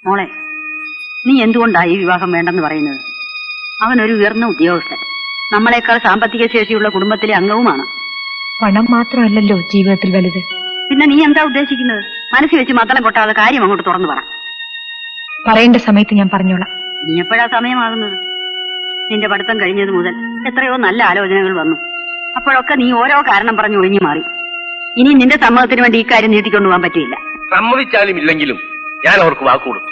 മോളെ, നീ എന്തുകൊണ്ടാണ് ഈ വിവാഹം വേണ്ടെന്ന് പറയുന്നത്? അവനൊരു ഉയർന്ന ഉദ്യോഗസ്ഥൻ, നമ്മളെക്കാൾ സാമ്പത്തിക ശേഷിയുള്ള കുടുംബത്തിലെ അംഗവുമാണ്. പണം മാത്രമല്ലല്ലോ ജീവിതത്തിൽ വലുത്. പിന്നെ നീ എന്താ ഉദ്ദേശിക്കുന്നത്? മനസ്സിൽ വെച്ച് മത്തളം കൊട്ടാതെ കാര്യം അങ്ങോട്ട് തുറന്നു പറ. പറയേണ്ട സമയത്ത് ഞാൻ പറഞ്ഞോളാം. നീ എപ്പോഴാ സമയമാകുന്നത്? നിന്റെ പഠിത്തം കഴിഞ്ഞത് മുതൽ എത്രയോ നല്ല ആലോചനകൾ വന്നു. അപ്പോഴൊക്കെ നീ ഓരോ കാരണം പറഞ്ഞു ഒഴിഞ്ഞു മാറി. ഇനി നിന്റെ സമ്മതത്തിന് വേണ്ടി ഈ കാര്യം നീട്ടിക്കൊണ്ടുപോകാൻ പറ്റില്ല. സമ്മതിച്ചാലും ഇല്ലെങ്കിലും ഞാൻ അവർക്ക് വാക്ക് കൊടുത്തു.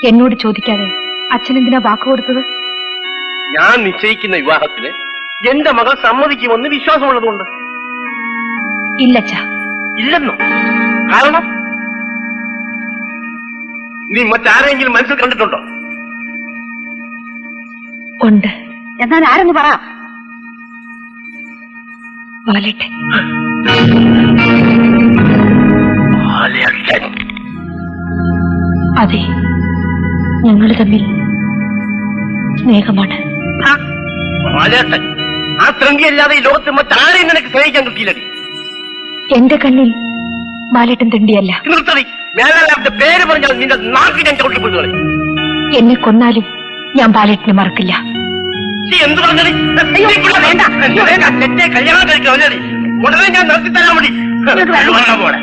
എന്നോട് ചോദിക്കാതെ അച്ഛൻ എന്തിനാ വാക്ക് കൊടുത്തത്? ഞാൻ നിശ്ചയിക്കുന്ന വിവാഹത്തിന് എന്റെ മകൾ സമ്മതിക്കുമെന്ന് വിശ്വാസമുള്ളതുകൊണ്ട്. ഇല്ലച്ചാ. ഇല്ലെന്നോ? കാരണം നീ മറ്റാരെങ്കിലും മനസ്സിൽ കണ്ടിട്ടുണ്ടോ? ഉണ്ട്. എന്നാൽ ആരെന്ന് പറ. ബാലേട്ടൻ. അതെ, ഞങ്ങൾ തമ്മിൽ സ്നേഹമാണ്. ആ തൃങ്കിയല്ലാതെ ഈ ലോകത്ത് മറ്റാരെയും നിനക്ക് സ്നേഹിക്കാൻ കിട്ടിയില്ലടി. എന്റെ കണ്ണിൽ ബാലേട്ടൻ തെണ്ടിയല്ല. നിർത്തടി. മേലാലാന്റെ പേര് പറഞ്ഞാൽ നിന്റെ നാട്ടിൽ ഞാൻ ചവിട്ടിക്കൊടുകളെ. എന്നെ കൊന്നാലും ഞാൻ ബാലേട്ടനെ മറക്കില്ല. എന്ത് പറഞ്ഞടി? തെറ്റേ കല്യാണം കഴിക്കാൻ ഉടനെ ഞാൻ നിർത്തി തരാൻ വേണ്ടി പോലെ